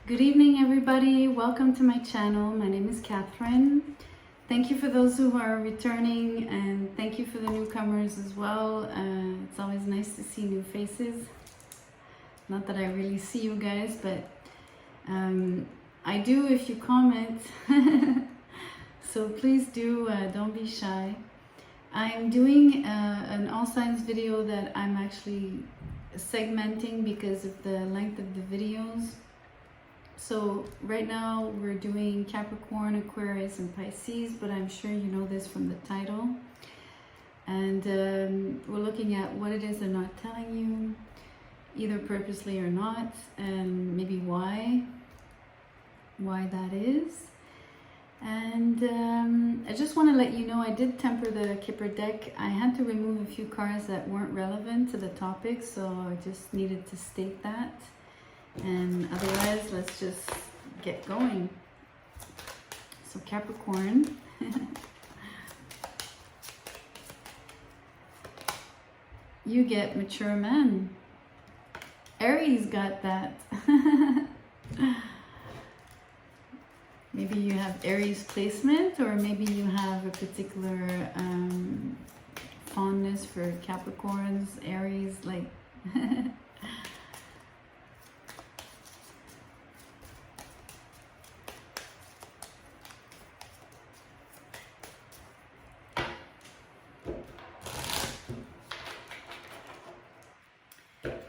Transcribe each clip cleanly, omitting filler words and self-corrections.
Good evening, everybody. Welcome to my channel. My name is Catherine. Thank you for those who are returning, and thank you for the newcomers as well. It's always nice to see new faces. Not that I really see you guys, but I do if you comment. So please do, don't be shy. I'm doing an all signs video that I'm actually segmenting because of the length of the videos. So right now we're doing Capricorn, Aquarius, and Pisces, but I'm sure you know this from the title. And we're looking at what it is they're not telling you, either purposely or not, and maybe why that is. And I just want to let you know I did temper the Kipper deck. I had to remove a few cards that weren't relevant to the topic, so I just needed to state that. And otherwise, let's just get going. So Capricorn. You get mature men. Aries got that. Maybe you have Aries placement, or maybe you have a particular fondness for Capricorns, Aries, like...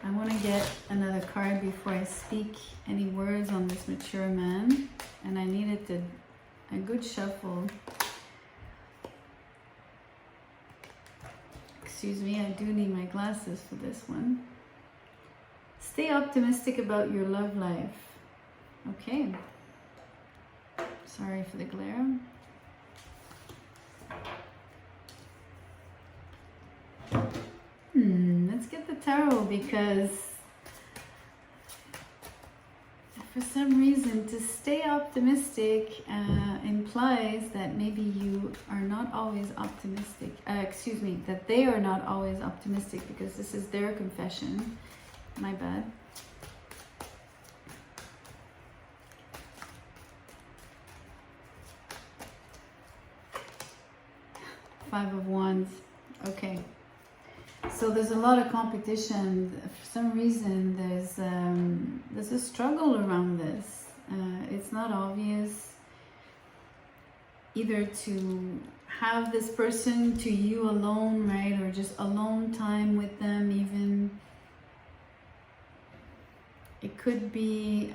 I want to get another card before I speak any words on this mature man, and I needed a good shuffle. Excuse me, I do need my glasses for this one. Stay optimistic about your love life. Okay. Sorry for the glare. Let's get the tarot, because for some reason to stay optimistic implies that maybe you are not always optimistic. Excuse me, that they are not always optimistic, because this is their confession. My bad. Five of Wands. Okay. So there's a lot of competition. For some reason, there's a struggle around this. It's not obvious either to have this person to you alone, right? Or just alone time with them even. It could be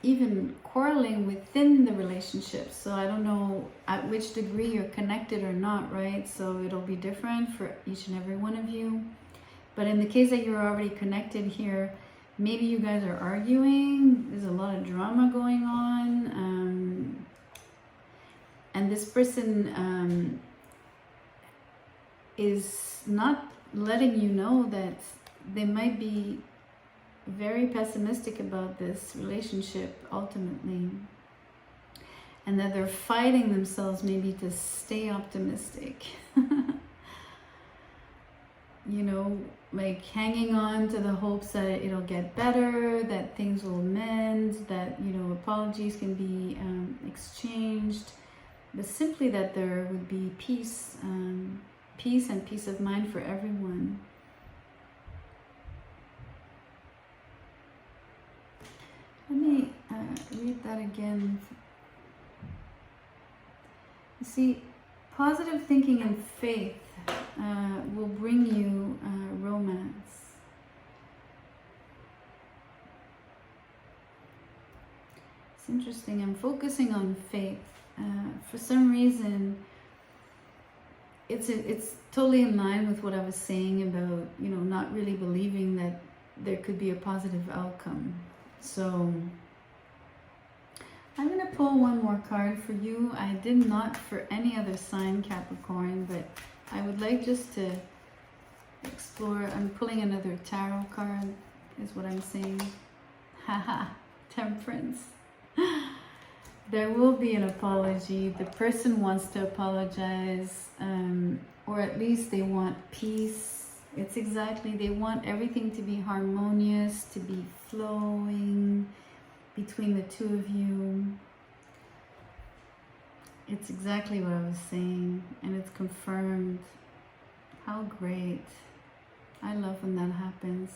even quarreling within the relationship. So I don't know at which degree you're connected or not, right? So it'll be different for each and every one of you. But in the case that you're already connected here, maybe you guys are arguing. There's a lot of drama going on. And this person is not letting you know that they might be very pessimistic about this relationship ultimately, and that they're fighting themselves maybe to stay optimistic. You know, like hanging on to the hopes that it'll get better, that things will mend, that, you know, apologies can be exchanged, but simply that there would be peace and peace of mind for everyone. Let me read that again. You see, positive thinking and faith will bring you romance. It's interesting. I'm focusing on faith. For some reason, it's totally in line with what I was saying about, you know, not really believing that there could be a positive outcome. So I'm going to pull one more card for you. I did not for any other sign, Capricorn, but I would like just to explore. I'm pulling another tarot card, is what I'm saying. Haha, Temperance. There will be an apology. The person wants to apologize, or at least they want peace It's exactly, they want everything to be harmonious, to be flowing between the two of you. It's exactly what I was saying, and it's confirmed. How great. I love when that happens.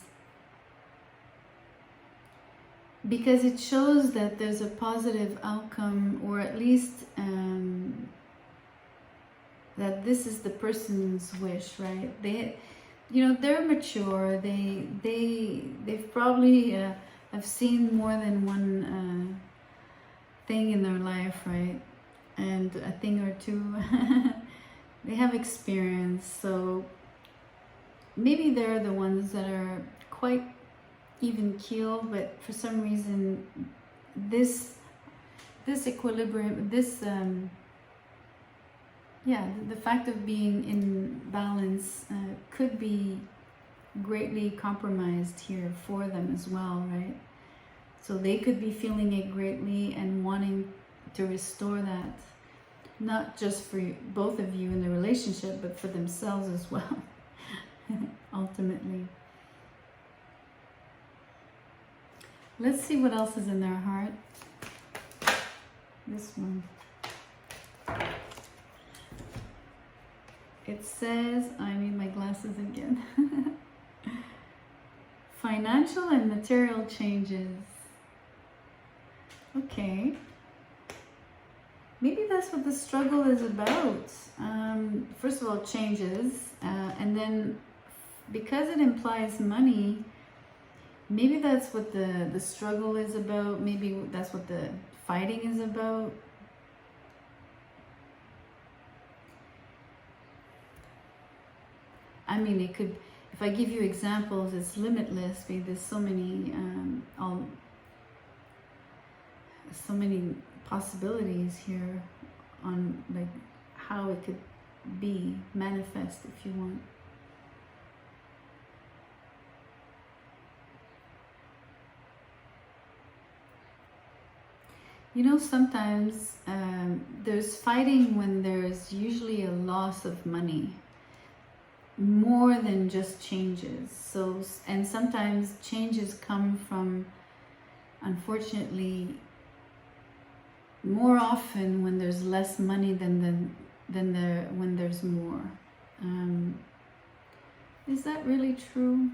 Because it shows that there's a positive outcome, or at least that this is the person's wish, right? They, you know, they're mature. They've probably have seen more than one thing in their life, right? And a thing or two. They have experience, so maybe they're the ones that are quite even keel, but for some reason this equilibrium, this yeah, the fact of being in balance could be greatly compromised here for them as well, right? So they could be feeling it greatly and wanting to restore that, not just for both of you in the relationship, but for themselves as well, ultimately. Let's see what else is in their heart. This one. It says, I need my glasses again. Financial and material changes. Okay. Maybe that's what the struggle is about. First of all, changes. And then because it implies money, maybe that's what the struggle is about. Maybe that's what the fighting is about. I mean, it could, if I give you examples, it's limitless. There's so many, so many possibilities here on like how it could be manifest, if you want. You know, sometimes there's fighting when there's usually a loss of money, more than just changes. So, and sometimes changes come from, unfortunately, more often when there's less money than when there's more. Is that really true?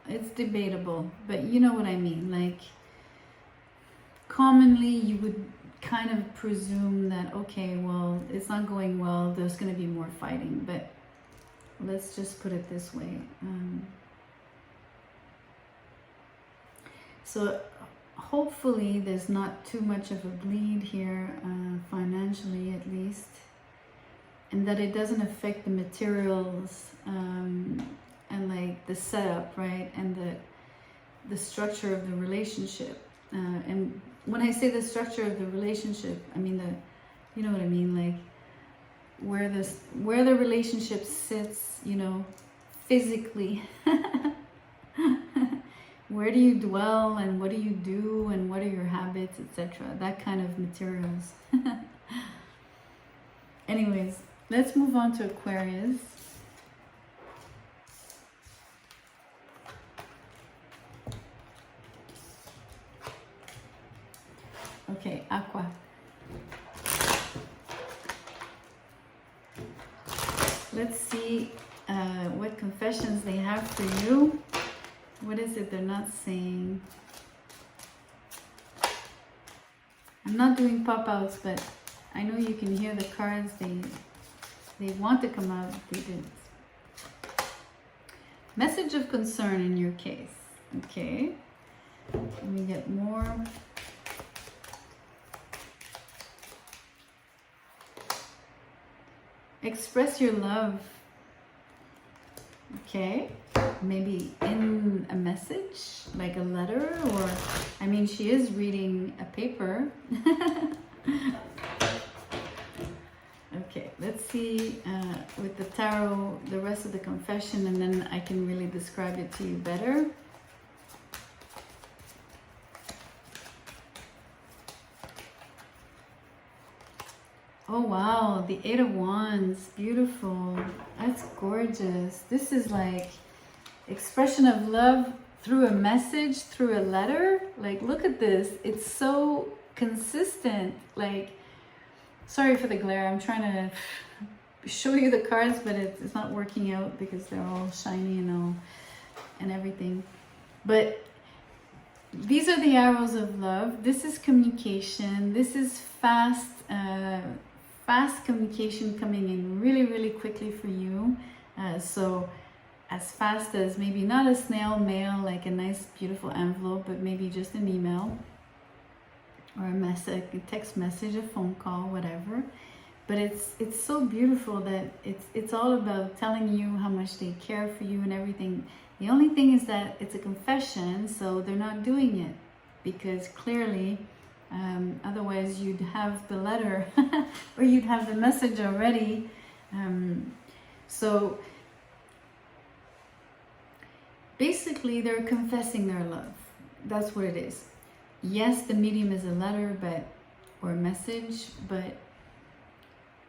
It's debatable, but you know what I mean. Like, commonly you would kind of presume that, okay, well, it's not going well, there's going to be more fighting, but let's just put it this way. So hopefully there's not too much of a bleed here, financially at least, and that it doesn't affect the materials, and like the setup, right, and the structure of the relationship. And when I say the structure of the relationship, I mean you know what I mean, like where the relationship sits, you know, physically. Where do you dwell, and what do you do, and what are your habits, etc. That kind of materials. Anyways, let's move on to Aquarius. Okay, Aqua. Let's see what confessions they have for you. What is it they're not saying? I'm not doing pop-outs, but I know you can hear the cards. They want to come out, but they didn't. Message of concern in your case. Okay. Let me get more. Express your love. Okay. Maybe in a message, like a letter, or, I mean, she is reading a paper. Okay, let's see with the tarot the rest of the confession, and then I can really describe it to you better. Oh wow, the Eight of Wands, beautiful. That's gorgeous. This is like expression of love through a message, through a letter. Like, look at this. It's so consistent. Like, sorry for the glare. I'm trying to show you the cards, but it's not working out because they're all shiny and all and everything. But these are the arrows of love. This is communication. This is fast communication coming in really, really quickly for you. So as fast as maybe not a snail mail, like a nice, beautiful envelope, but maybe just an email or a message, a text message, a phone call, whatever. But it's so beautiful that it's all about telling you how much they care for you and everything. The only thing is that it's a confession, so they're not doing it because clearly, otherwise you'd have the letter or you'd have the message already. So basically, they're confessing their love. That's what it is. Yes, the medium is a letter, or a message, but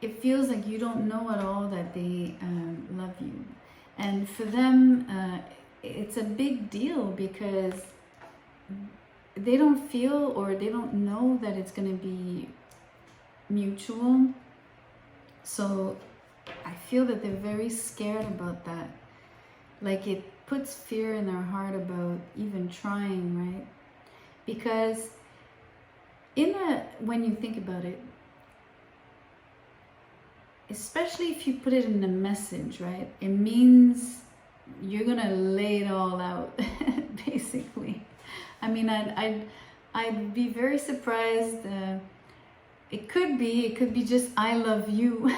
it feels like you don't know at all that they love you. And for them, it's a big deal because they don't feel or they don't know that it's going to be mutual. So I feel that they're very scared about that. Like, it puts fear in their heart about even trying, right? Because when you think about it, especially if you put it in a message, right? It means you're gonna lay it all out, basically. I mean, I'd be very surprised. It could be just I love you,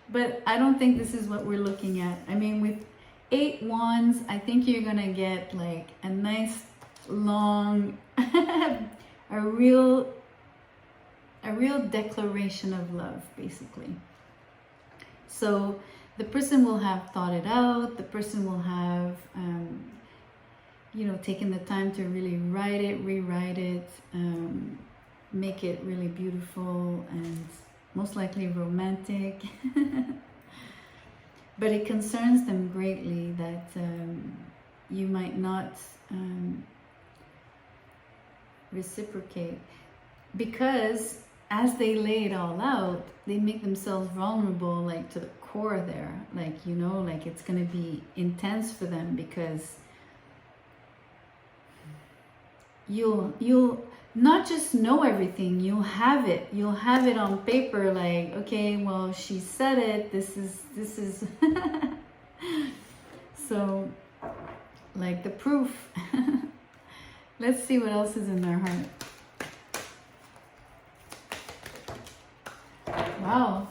but I don't think this is what we're looking at. I mean, with 8 wands, I think you're gonna get like a nice long, a real declaration of love, basically. So the person will have thought it out. The person will have, taken the time to really write it, rewrite it, make it really beautiful and most likely romantic. But it concerns them greatly that you might not reciprocate, because as they lay it all out, they make themselves vulnerable, like to the core there. Like, like it's going to be intense for them because you'll not just know everything, you'll have it on paper, like, okay, well, she said it, this is so, like, the proof. Let's see what else is in their heart. Wow,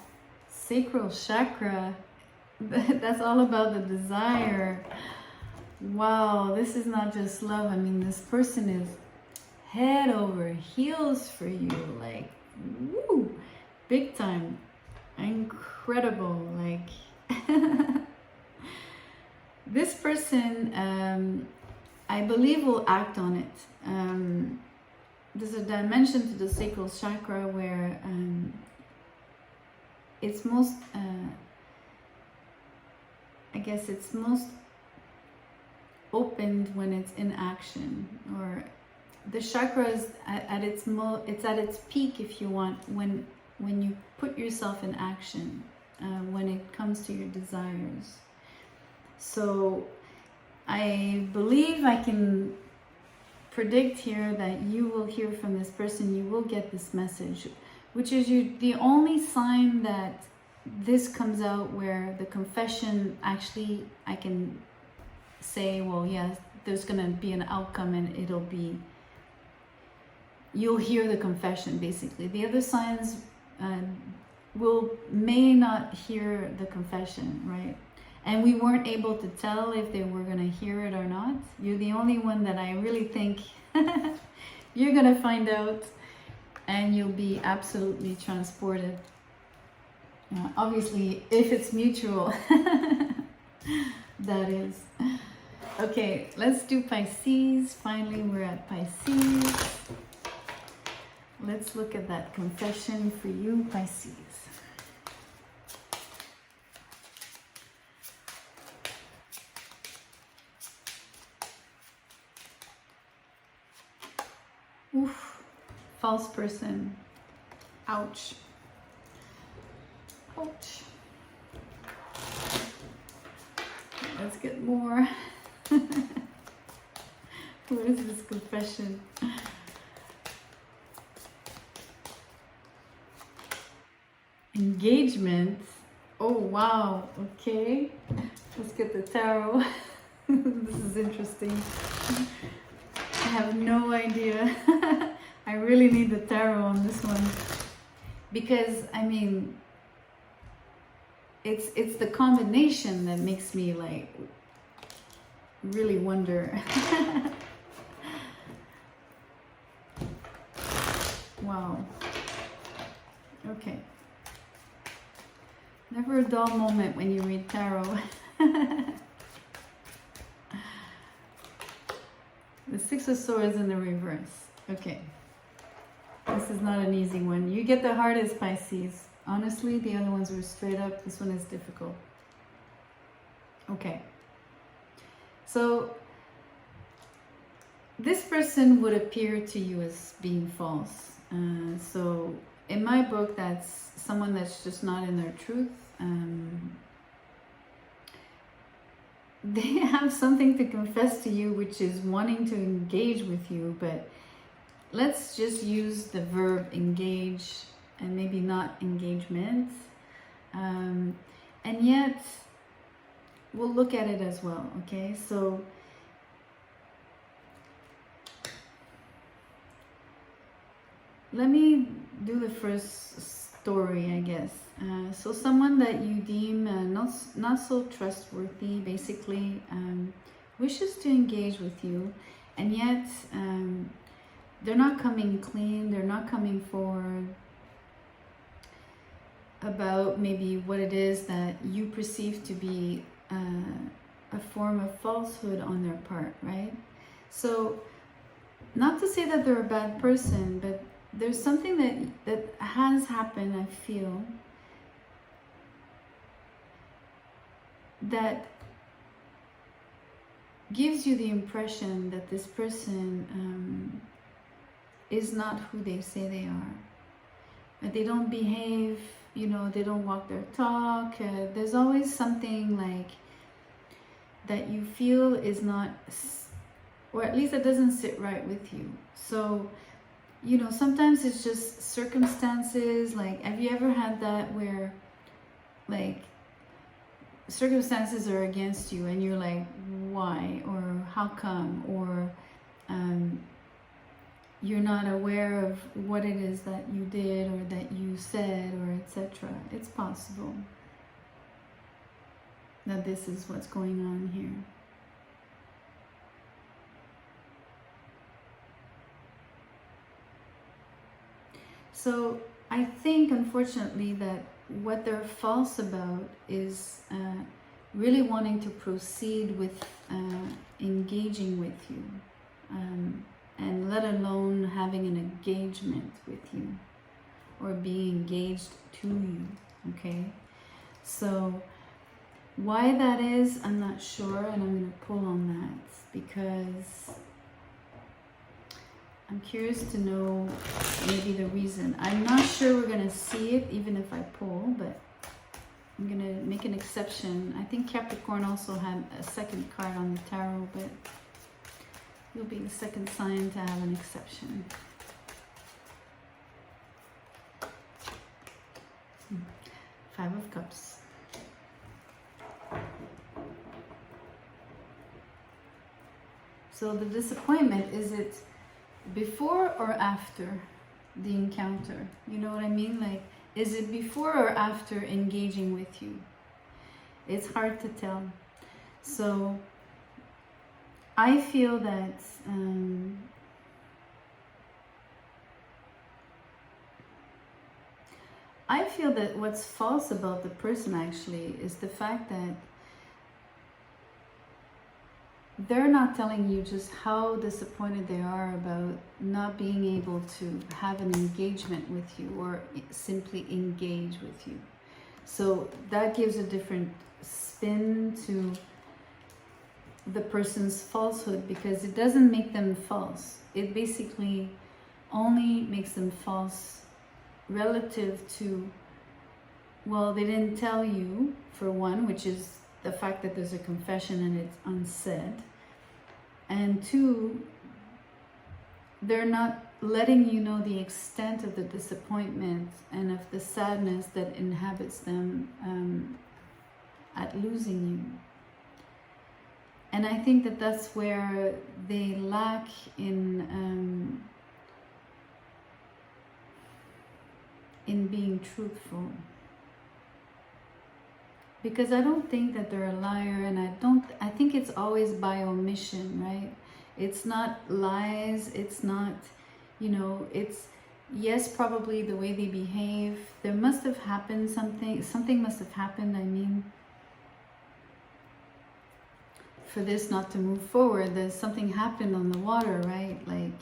sacral chakra. That's all about the desire. Wow, this is not just love. I mean, this person is head over heels for you, like, woo, big time, incredible. Like, this person, I believe, will act on it. There's a dimension to the sacral chakra where it's most, I guess it's most opened when it's in action, or the chakra is at its it's at its peak, if you want, when you put yourself in action, when it comes to your desires. So I believe I can predict here that you will hear from this person, you will get this message, which is the only sign that this comes out, where the confession, actually, I can say, well, yes, there's going to be an outcome and it'll be, you'll hear the confession, basically. The other signs may not hear the confession, right? And we weren't able to tell if they were going to hear it or not. You're the only one that I really think you're going to find out, and you'll be absolutely transported. Obviously, if it's mutual, that is. Okay, let's do Pisces. Finally, we're at Pisces. Let's look at that confession for you, Pisces. Oof, false person. Ouch. Ouch. Let's get more. What is this confession? Engagement. Oh wow. Okay. Let's get the tarot. This is interesting. I have no idea. I really need the tarot on this one because I mean it's the combination that makes me like really wonder. Wow. Okay. Never a dull moment when you read tarot. The Six of Swords in the reverse. Okay. This is not an easy one. You get the hardest, Pisces. Honestly, the other ones were straight up. This one is difficult. Okay. So, this person would appear to you as being false. So, in my book, that's someone that's just not in their truth. They have something to confess to you, which is wanting to engage with you, but let's just use the verb engage and maybe not engagement. And yet, we'll look at it as well, okay? So, let me do the first story, I guess. So someone that you deem not so trustworthy, basically, wishes to engage with you, and yet they're not coming clean, they're not coming forward about maybe what it is that you perceive to be a form of falsehood on their part, right? So, not to say that they're a bad person, but there's something that has happened, I feel, that gives you the impression that this person is not who they say they are. That they don't behave, you know, they don't walk their talk. There's always something like that you feel is not, or at least it doesn't sit right with you. So, you know, sometimes it's just circumstances. Like, have you ever had that where, like, circumstances are against you and you're like, why? Or how come? Or you're not aware of what it is that you did or that you said, or etc. It's possible that this is what's going on here. So I think, unfortunately, that what they're false about is really wanting to proceed with engaging with you, and let alone having an engagement with you or being engaged to you, okay? So why that is, I'm not sure, and I'm going to pull on that because I'm curious to know maybe the reason. I'm not sure we're going to see it even if I pull, but I'm going to make an exception. I think Capricorn also had a second card on the tarot, but you'll be the second sign to have an exception. Five of Cups. So the disappointment, is it before or after the encounter? You know what I mean? Like, is it before or after engaging with you? It's hard to tell. So I feel that what's false about the person actually is the fact that they're not telling you just how disappointed they are about not being able to have an engagement with you or simply engage with you. So that gives a different spin to the person's falsehood, because it doesn't make them false. It basically only makes them false relative to, well, they didn't tell you, for one, which is the fact that there's a confession and it's unsaid. And two, they're not letting you know the extent of the disappointment and of the sadness that inhabits them at losing you. And I think that that's where they lack in being truthful. Because I don't think that they're a liar, and I think it's always by omission, right? It's not lies, it's not, it's, yes, probably the way they behave. There must have happened something must have happened, I mean, for this not to move forward. There's something happened on the water, right? Like,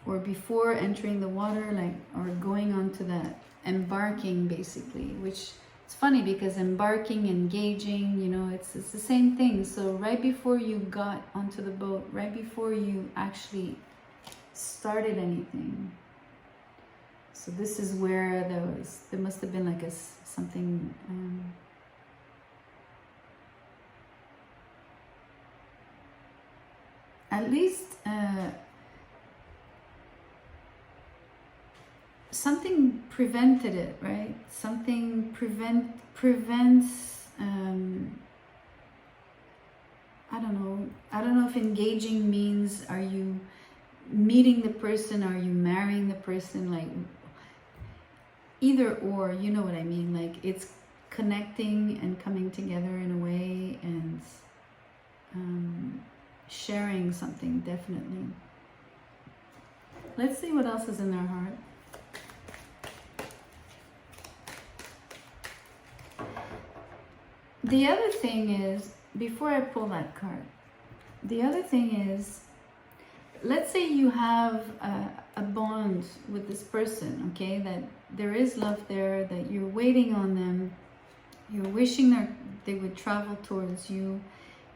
or before entering the water, like, or going onto that, embarking basically, which it's funny because embarking, engaging, it's the same thing. So right before you got onto the boat, right before you actually started anything. So this is where there must have been like something, at least something prevented it, right? Something prevents, I don't know if engaging means, are you meeting the person, are you marrying the person, like either or, you know what I mean? Like, it's connecting and coming together in a way, and sharing something, definitely. Let's see what else is in their heart. The other thing is, before I pull that card, the other thing is, let's say you have a bond with this person, okay, that there is love there, that you're waiting on them, you're wishing they would travel towards you,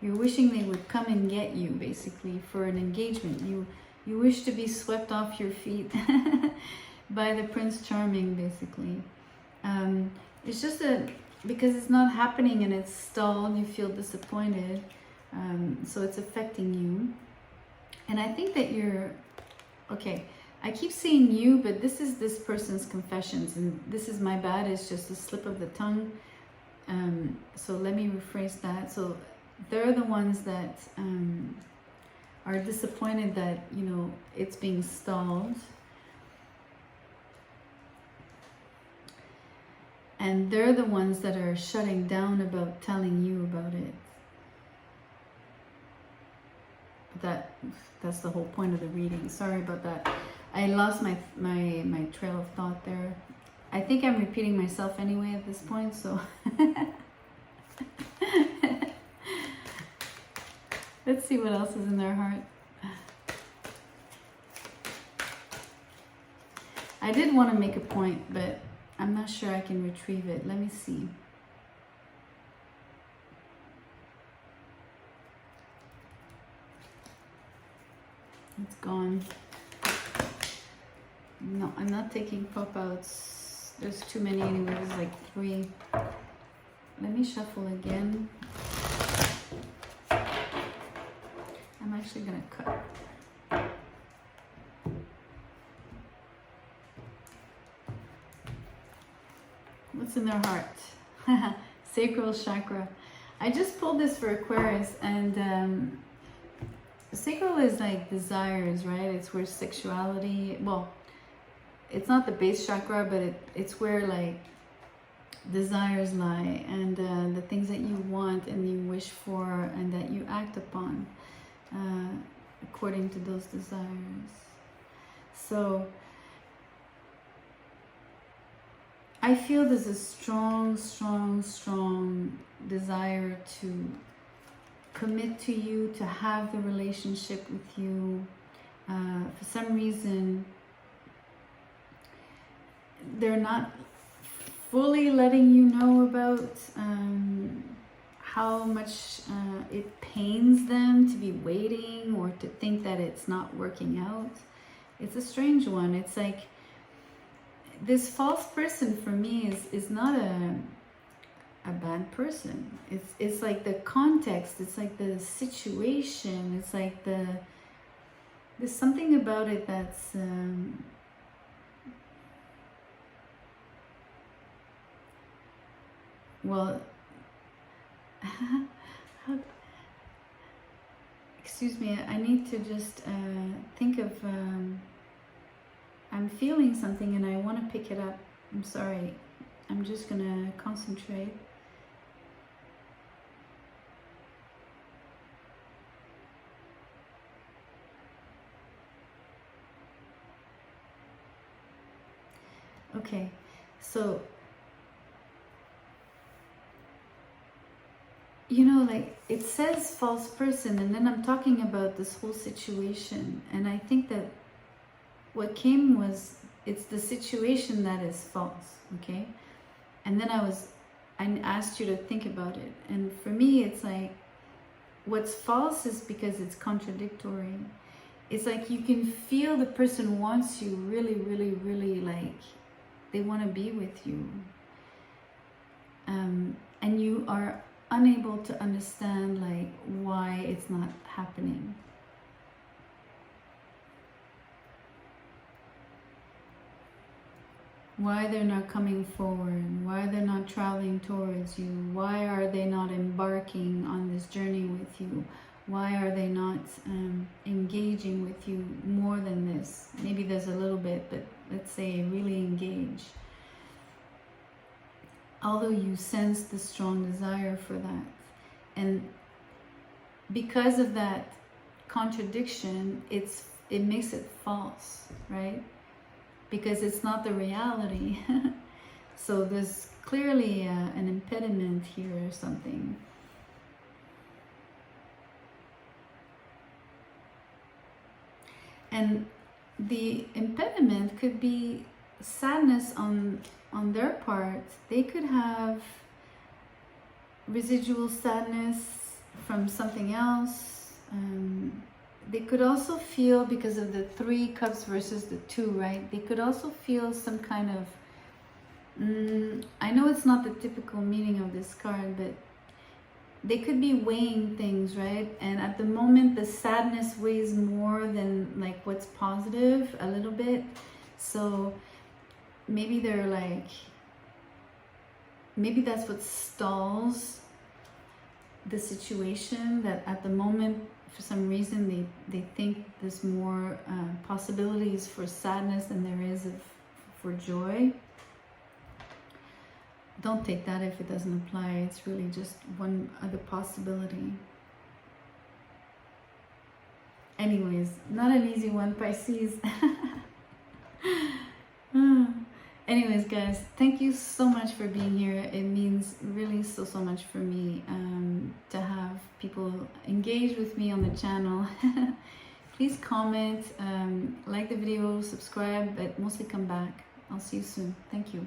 you're wishing they would come and get you, basically, for an engagement. You wish to be swept off your feet by the Prince Charming, basically. It's just because it's not happening and it's stalled, you feel disappointed. So it's affecting you. And I think that okay, I keep saying you, but this is this person's confessions, and this is my bad, it's just a slip of the tongue. So let me rephrase that. So they're the ones that are disappointed that, it's being stalled. And they're the ones that are shutting down about telling you about it. That's the whole point of the reading. Sorry about that. I lost my trail of thought there. I think I'm repeating myself anyway at this point, so let's see what else is in their heart. I did want to make a point, but I'm not sure I can retrieve it. Let me see. It's gone. No, I'm not taking pop-outs. There's too many anyway. There's like 3. Let me shuffle again. I'm actually gonna cut. What's in their heart? Sacral chakra. I just pulled this for Aquarius, and sacral is like desires, right? It's where sexuality, well, it's not the base chakra, but it's where like desires lie, and the things that you want and you wish for and that you act upon according to those desires. So I feel there's a strong desire to commit to you, to have the relationship with you. For some reason, they're not fully letting you know about how much it pains them to be waiting or to think that it's not working out. It's a strange one. It's like this false person for me is not a bad person. It's like the context, it's like the situation, it's like there's something about it that's well, excuse me, I need to just think of, I'm feeling something and I want to pick it up. I'm sorry. I'm just gonna concentrate. Okay, so you know, like it says false person, and then I'm talking about this whole situation, and I think that what came was it's the situation that is false, okay? And then I asked you to think about it, and for me it's like what's false is because it's contradictory. It's like you can feel the person wants you really, really, really, like they want to be with you, and you are unable to understand like why it's not happening. Why they're not coming forward, why they're not traveling towards you, why are they not embarking on this journey with you, why are they not engaging with you more than this. Maybe there's a little bit, but let's say really engage. Although you sense the strong desire for that. And because of that contradiction, it makes it false, right? Because it's not the reality. So there's clearly an impediment here or something. And the impediment could be sadness on their part. They could have residual sadness from something else. They could also feel, because of the 3 cups versus the 2, right? They could also feel some kind of, I know it's not the typical meaning of this card, but they could be weighing things, right? And at the moment, the sadness weighs more than like what's positive a little bit. So maybe they're like, maybe that's what stalls the situation, that at the moment, for some reason, they think there's more possibilities for sadness than there is for joy. Don't take that if it doesn't apply. It's really just one other possibility. Anyways, not an easy one, Pisces. Anyways, guys, thank you so much for being here. It means really so much for me to have people engage with me on the channel. Please comment, like the video, subscribe, but mostly come back. I'll see you soon. Thank you.